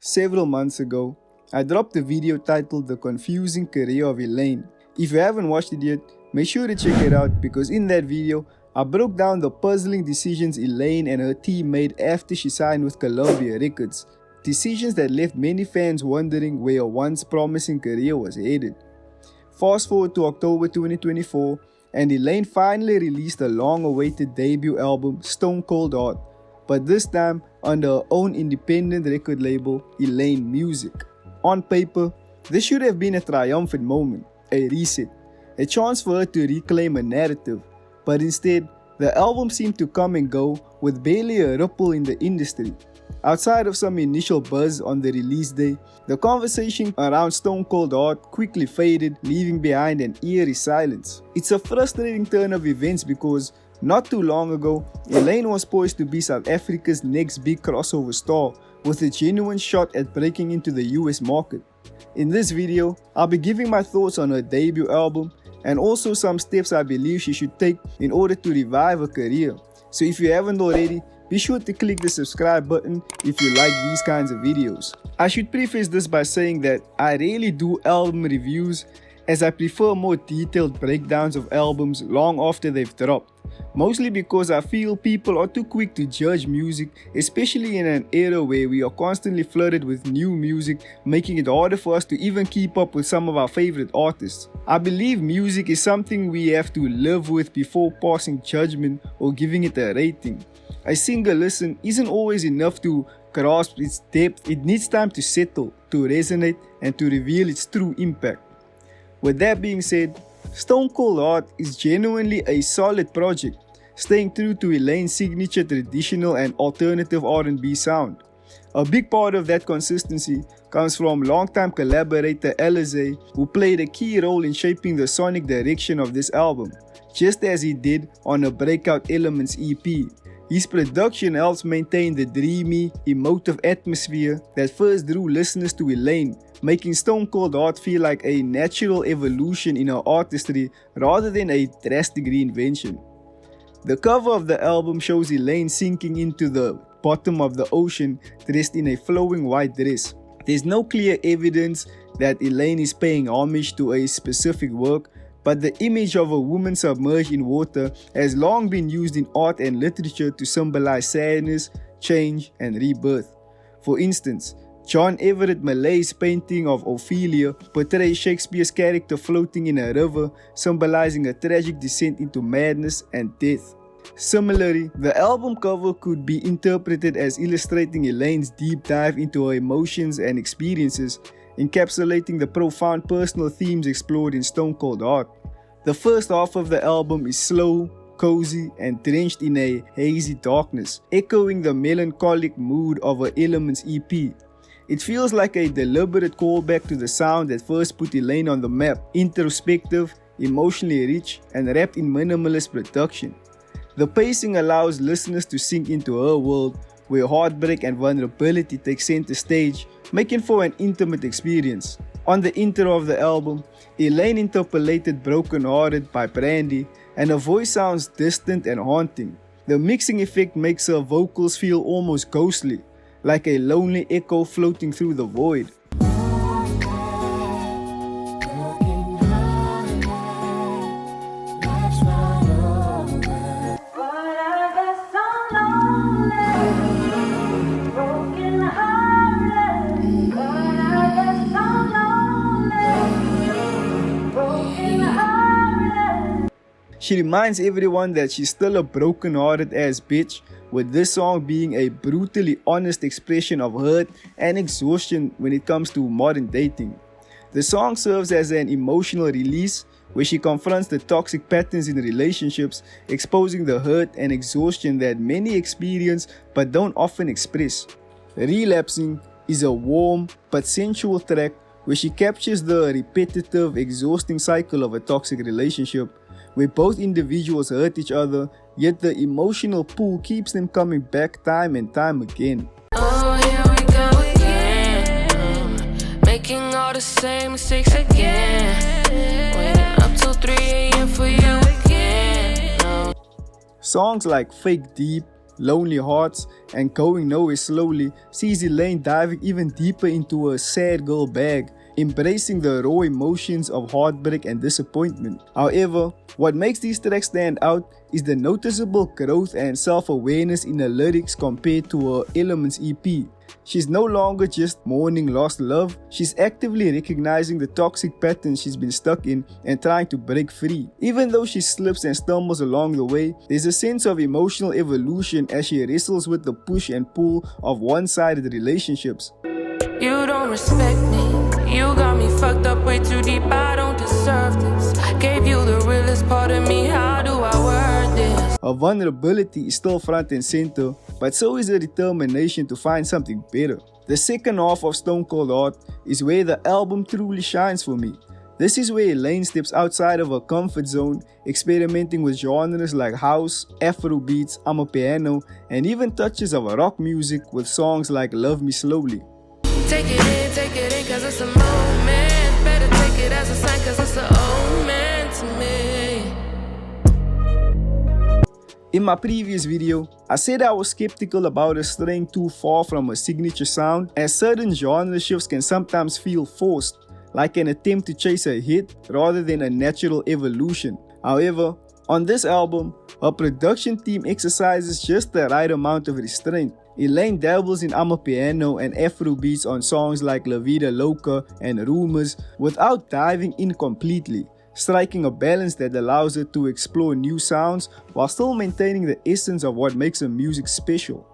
Several months ago, I dropped a video titled The Confusing Career of Elaine. If you haven't watched it yet, make sure to check it out because in that video, I broke down the puzzling decisions Elaine and her team made after she signed with Columbia Records. Decisions that left many fans wondering where a once promising career was headed. Fast forward to October 2024, and Elaine finally released a long-awaited debut album, Stone Cold Heart, but this time under her own independent record label, Elaine Music. On paper, this should have been a triumphant moment, a reset, a chance for her to reclaim a narrative, but instead, the album seemed to come and go with barely a ripple in the industry. Outside of some initial buzz on the release day, the conversation around Stone Cold Heart quickly faded, leaving behind an eerie silence. It's a frustrating turn of events because not too long ago, Elaine was poised to be South Africa's next big crossover star with a genuine shot at breaking into the US market. In this video, I'll be giving my thoughts on her debut album and also some steps I believe she should take in order to revive her career. So if you haven't already, be sure to click the subscribe button if you like these kinds of videos. I should preface this by saying that I rarely do album reviews as I prefer more detailed breakdowns of albums long after they've dropped. Mostly because I feel people are too quick to judge music, especially in an era where we are constantly flooded with new music, making it harder for us to even keep up with some of our favorite artists. I believe music is something we have to live with before passing judgment or giving it a rating. A single listen isn't always enough to grasp its depth. It needs time to settle, to resonate, and to reveal its true impact. With that being said, Stone Cold Heart is genuinely a solid project, staying true to Elaine's signature traditional and alternative R&B sound. A big part of that consistency comes from longtime collaborator Alizé, who played a key role in shaping the sonic direction of this album, just as he did on her Breakout Elements EP. His production helps maintain the dreamy, emotive atmosphere that first drew listeners to Elaine, making Stone Cold Heart feel like a natural evolution in her artistry rather than a drastic reinvention. The cover of the album shows Elaine sinking into the bottom of the ocean dressed in a flowing white dress. There's no clear evidence that Elaine is paying homage to a specific work, but the image of a woman submerged in water has long been used in art and literature to symbolize sadness, change, and rebirth. For instance, John Everett Malay's painting of Ophelia portrays Shakespeare's character floating in a river, symbolizing a tragic descent into madness and death. Similarly, the album cover could be interpreted as illustrating Elaine's deep dive into her emotions and experiences, encapsulating the profound personal themes explored in Stone Cold Heart. The first half of the album is slow, cozy, and drenched in a hazy darkness, echoing the melancholic mood of her Elements EP. It feels like a deliberate callback to the sound that first put Elaine on the map, introspective, emotionally rich, and wrapped in minimalist production. The pacing allows listeners to sink into her world, where heartbreak and vulnerability take center stage, making for an intimate experience. On the intro of the album, Elaine interpolated Broken Hearted by Brandy, and her voice sounds distant and haunting. The mixing effect makes her vocals feel almost ghostly, like a lonely echo floating through the void. She reminds everyone that she's still a broken-hearted ass bitch, with this song being a brutally honest expression of hurt and exhaustion when it comes to modern dating. The song serves as an emotional release where she confronts the toxic patterns in relationships, exposing the hurt and exhaustion that many experience but don't often express. Relapsing is a warm but sensual track where she captures the repetitive, exhausting cycle of a toxic relationship, where both individuals hurt each other, yet the emotional pull keeps them coming back time and time again. Oh, here we go again, making all the same mistakes again, waiting up till 3 a.m. for you again. No. Songs like Fake Deep, Lonely Hearts, and Going Nowhere Slowly sees Elaine diving even deeper into her sad girl bag, embracing the raw emotions of heartbreak and disappointment. However, what makes these tracks stand out is the noticeable growth and self-awareness in the lyrics compared to her Elements EP. She's no longer just mourning lost love, she's actively recognizing the toxic patterns she's been stuck in and trying to break free. Even though she slips and stumbles along the way, there's a sense of emotional evolution as she wrestles with the push and pull of one-sided relationships. You don't respect me, you got me fucked up way too deep, I don't deserve this. Gave you the realest part of me, how do I word this? Her vulnerability is still front and center, but so is her determination to find something better. The second half of Stone Cold Heart is where the album truly shines for me. This is where Elaine steps outside of her comfort zone, experimenting with genres like house, afro beats, amapiano, and even touches of rock music with songs like Love Me Slowly. Take it in, cause it's a moment. Better take it as a sign, cause it's an omen to me. In my previous video, I said I was skeptical about her straying too far from her signature sound, as certain genre shifts can sometimes feel forced, like an attempt to chase a hit rather than a natural evolution. However, on this album, her production team exercises just the right amount of restraint. Elaine dabbles in amapiano and afro beats on songs like La Vida Loca and Rumors without diving in completely, striking a balance that allows her to explore new sounds while still maintaining the essence of what makes her music special.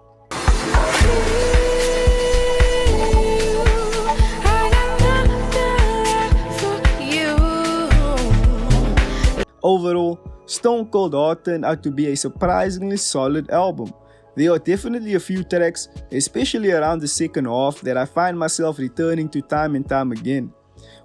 Overall, Stone Cold Heart turned out to be a surprisingly solid album. There are definitely a few tracks, especially around the second half, that I find myself returning to time and time again.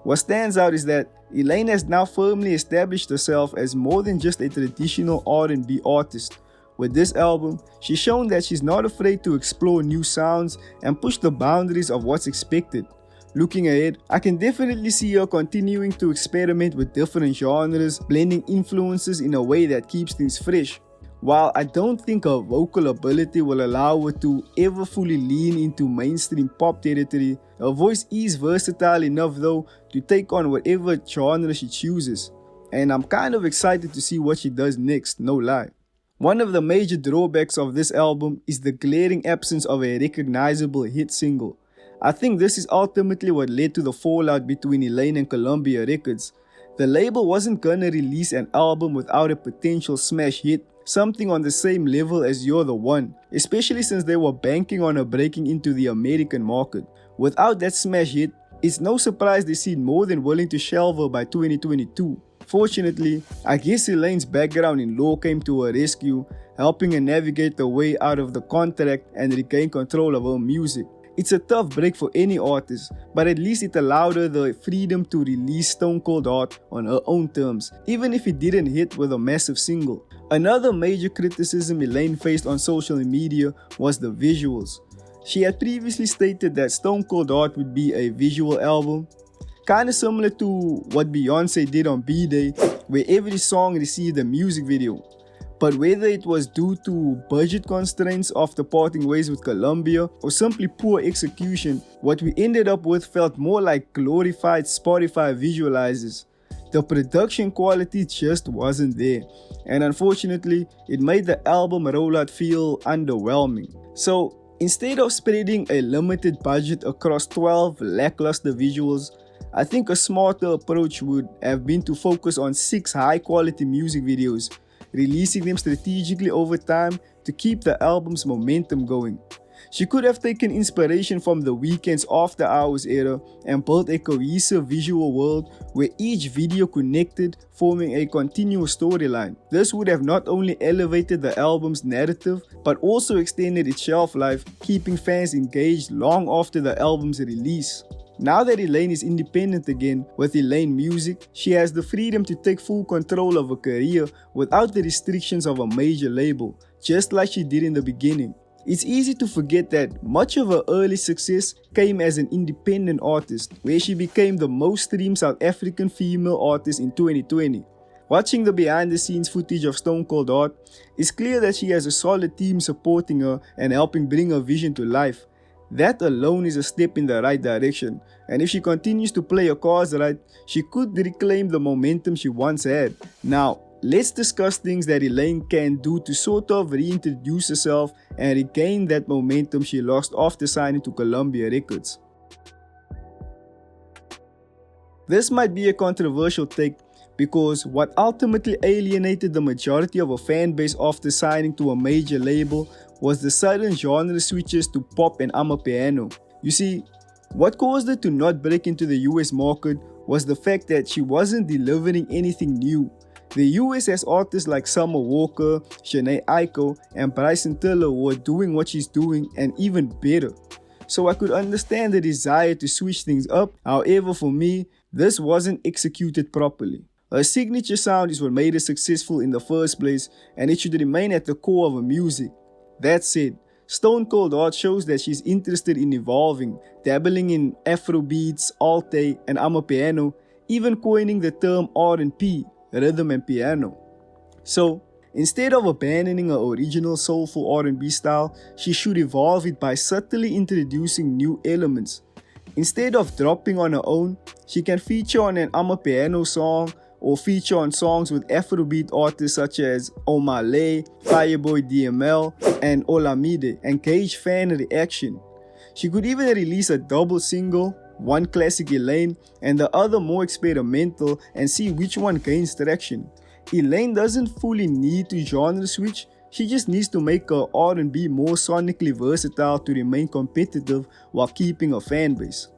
What stands out is that Elaine has now firmly established herself as more than just a traditional R&B artist. With this album, she's shown that she's not afraid to explore new sounds and push the boundaries of what's expected. Looking ahead, I can definitely see her continuing to experiment with different genres, blending influences in a way that keeps things fresh. While I don't think her vocal ability will allow her to ever fully lean into mainstream pop territory, her voice is versatile enough though to take on whatever genre she chooses. And I'm kind of excited to see what she does next, no lie. One of the major drawbacks of this album is the glaring absence of a recognizable hit single. I think this is ultimately what led to the fallout between Elaine and Columbia Records. The label wasn't gonna release an album without a potential smash hit, something on the same level as You're the One, especially since they were banking on her breaking into the American market. Without that smash hit, it's no surprise they seemed more than willing to shelve her by 2022. Fortunately, I guess Elaine's background in law came to her rescue, helping her navigate her way out of the contract and regain control of her music. It's a tough break for any artist, but at least it allowed her the freedom to release Stone Cold Heart on her own terms, even if it didn't hit with a massive single. Another major criticism Elaine faced on social media was the visuals. She had previously stated that Stone Cold Heart would be a visual album, kinda similar to what Beyonce did on B-Day, where every song received a music video. But whether it was due to budget constraints after parting ways with Columbia or simply poor execution, what we ended up with felt more like glorified Spotify visualizers. The production quality just wasn't there, and unfortunately, it made the album rollout feel underwhelming. So, instead of spreading a limited budget across 12 lackluster visuals, I think a smarter approach would have been to focus on 6 high-quality music videos, releasing them strategically over time to keep the album's momentum going. She could have taken inspiration from The Weeknd's After Hours era and built a cohesive visual world where each video connected, forming a continuous storyline. This would have not only elevated the album's narrative, but also extended its shelf life, keeping fans engaged long after the album's release. Now that Elaine is independent again with Elaine Music, she has the freedom to take full control of her career without the restrictions of a major label, just like she did in the beginning. It's easy to forget that much of her early success came as an independent artist, where she became the most streamed South African female artist in 2020. Watching the behind-the-scenes footage of Stone Cold Heart, it's clear that she has a solid team supporting her and helping bring her vision to life. That alone is a step in the right direction, and if she continues to play her cards right, she could reclaim the momentum she once had. Now, let's discuss things that Elaine can do to sort of reintroduce herself and regain that momentum she lost after signing to Columbia Records. This might be a controversial take, because what ultimately alienated the majority of her fan base after signing to a major label was the sudden genre switches to pop and amapiano. You see, what caused her to not break into the US market was the fact that she wasn't delivering anything new. The US has artists like Summer Walker, Shanae Aiko, and Bryson Tiller who are doing what she's doing and even better. So I could understand the desire to switch things up, however for me, this wasn't executed properly. Her signature sound is what made her successful in the first place, and it should remain at the core of her music. That said, Stone Cold Heart shows that she's interested in evolving, dabbling in Afrobeats, Alte, and amapiano, even coining the term R&P, rhythm and piano. So, instead of abandoning her original soulful R&B style, she should evolve it by subtly introducing new elements. Instead of dropping on her own, she can feature on an amapiano song, or feature on songs with Afrobeat artists such as Omale, Fireboy DML, and Olamide, and gauge fan reaction. She could even release a double single, one classic Elaine and the other more experimental, and see which one gains traction. Elaine doesn't fully need to genre switch, she just needs to make her R&B more sonically versatile to remain competitive while keeping a fan base.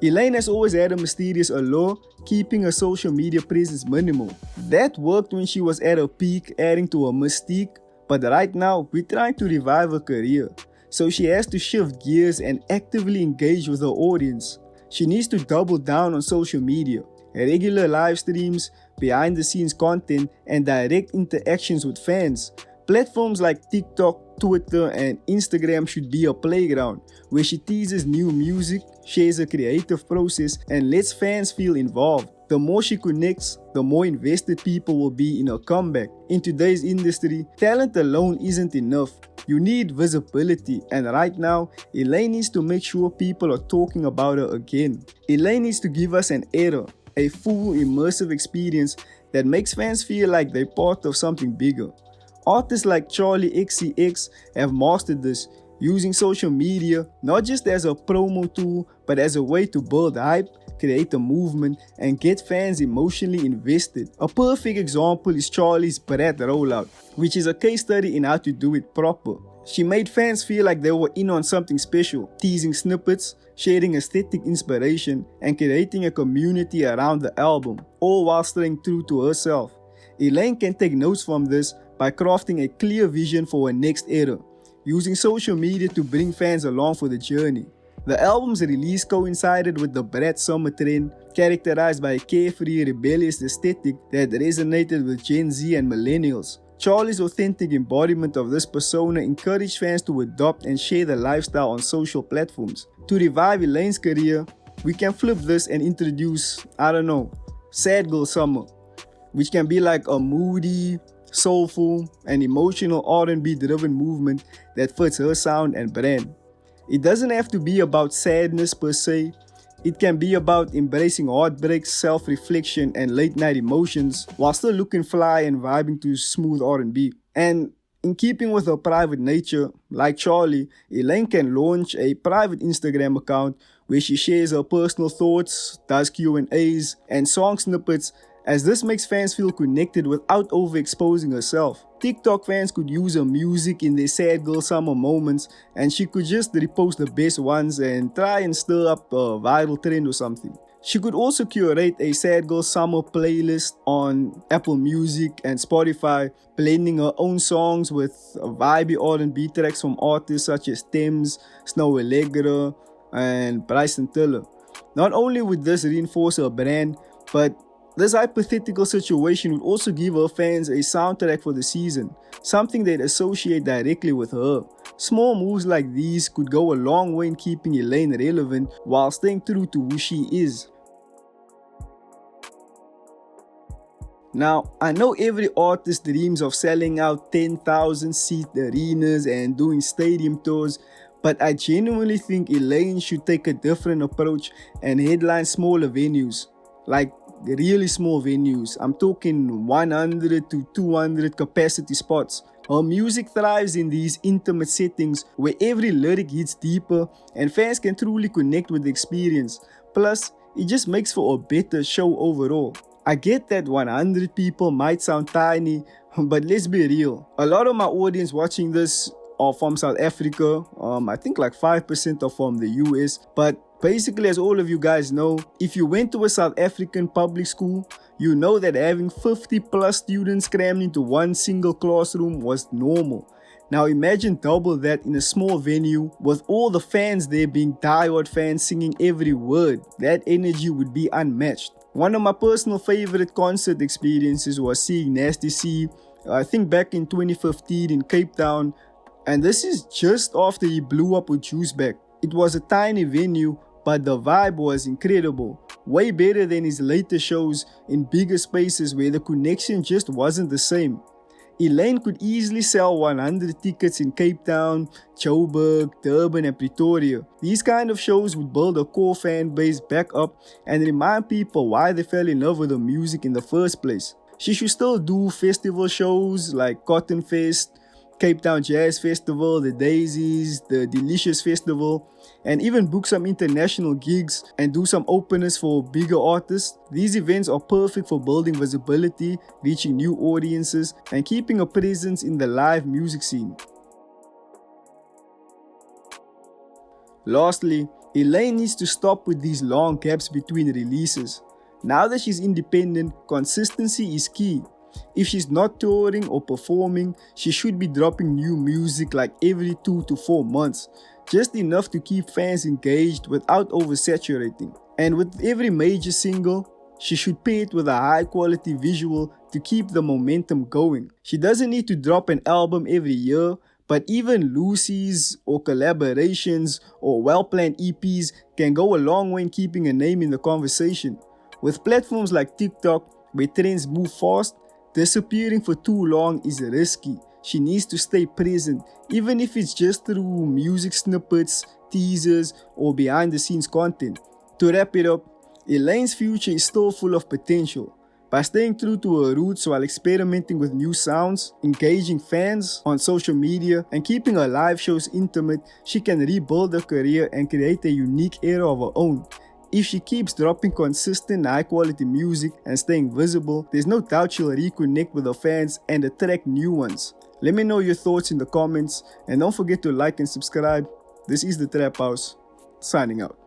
Elaine has always had a mysterious allure, keeping her social media presence minimal. That worked when she was at her peak, adding to her mystique, but right now we're trying to revive her career. So she has to shift gears and actively engage with her audience. She needs to double down on social media, regular live streams, behind-the-scenes content, and direct interactions with fans. Platforms like TikTok, Twitter, and Instagram should be a playground where she teases new music, shares her creative process, and lets fans feel involved. The more she connects, the more invested people will be in her comeback. In today's industry, talent alone isn't enough. You need visibility, and right now, Elaine needs to make sure people are talking about her again. Elaine needs to give us an era, a full immersive experience that makes fans feel like they're part of something bigger. Artists like Charlie XCX have mastered this, using social media not just as a promo tool, but as a way to build hype, create a movement, and get fans emotionally invested. A perfect example is Charlie's Brat rollout, which is a case study in how to do it proper. She made fans feel like they were in on something special, teasing snippets, sharing aesthetic inspiration, and creating a community around the album, all while staying true to herself. Elaine can take notes from this by crafting a clear vision for her next era, using social media to bring fans along for the journey. The album's release coincided with the Brat summer trend, characterized by a carefree, rebellious aesthetic that resonated with Gen Z and millennials. Charlie's authentic embodiment of this persona encouraged fans to adopt and share the lifestyle on social platforms. To revive Elaine's career, we can flip this and introduce, Sad Girl Summer, which can be like a moody, soulful, and emotional R&B driven movement that fits her sound and brand. It doesn't have to be about sadness per se. It can be about embracing heartbreaks, self-reflection, and late-night emotions while still looking fly and vibing to smooth R&B. And in keeping with her private nature, like Charlie, Elaine can launch a private Instagram account where she shares her personal thoughts, does Q&As, and song snippets, as this makes fans feel connected without overexposing herself. TikTok fans could use her music in their sad girl summer moments, and she could just repost the best ones and try and stir up a viral trend or something. She could also curate a sad girl summer playlist on Apple Music and Spotify, blending her own songs with vibey R&B tracks from artists such as Thames, Snow Allegra, and Bryson Tiller. Not only would this reinforce her brand, but this hypothetical situation would also give her fans a soundtrack for the season, something they'd associate directly with her. Small moves like these could go a long way in keeping Elaine relevant while staying true to who she is. Now, I know every artist dreams of selling out 10,000 seat arenas and doing stadium tours, but I genuinely think Elaine should take a different approach and headline smaller venues, like really small venues. I'm talking 100 to 200 capacity spots. Her music thrives in these intimate settings where every lyric hits deeper and fans can truly connect with the experience. Plus, it just makes for a better show overall. I get that 100 people might sound tiny, but let's be real. A lot of my audience watching this are from South Africa. I think like 5% are from the US. But basically, as all of you guys know, if you went to a South African public school, you know that having 50 plus students crammed into one single classroom was normal. Now imagine double that in a small venue with all the fans there being diehard fans singing every word. That energy would be unmatched. One of my personal favorite concert experiences was seeing Nasty C, I think back in 2015 in Cape Town, and this is just after he blew up with Juiceback. It was a tiny venue, but the vibe was incredible. Way better than his later shows in bigger spaces where the connection just wasn't the same. Elaine could easily sell 100 tickets in Cape Town, Joburg, Durban and Pretoria. These kind of shows would build a core fan base back up and remind people why they fell in love with the music in the first place. She should still do festival shows like Cotton Fest, Cape Town Jazz Festival, the Daisies, the Delicious Festival, and even book some international gigs and do some openers for bigger artists. These events are perfect for building visibility, reaching new audiences, and keeping a presence in the live music scene. Lastly, Elaine needs to stop with these long gaps between releases. Now that she's independent, consistency is key. If she's not touring or performing, she should be dropping new music like every 2 to 4 months, just enough to keep fans engaged without oversaturating. And with every major single, she should pair it with a high quality visual to keep the momentum going. She doesn't need to drop an album every year, but even loosies or collaborations or well-planned EPs can go a long way in keeping a name in the conversation. With platforms like TikTok, where trends move fast, disappearing for too long is risky. She needs to stay present, even if it's just through music snippets, teasers, or behind the scenes content. To wrap it up, Elaine's future is still full of potential. By staying true to her roots while experimenting with new sounds, engaging fans on social media, and keeping her live shows intimate, she can rebuild her career and create a unique era of her own. If she keeps dropping consistent, high-quality music and staying visible, there's no doubt she'll reconnect with her fans and attract new ones. Let me know your thoughts in the comments, and don't forget to like and subscribe. This is The Trap House, signing out.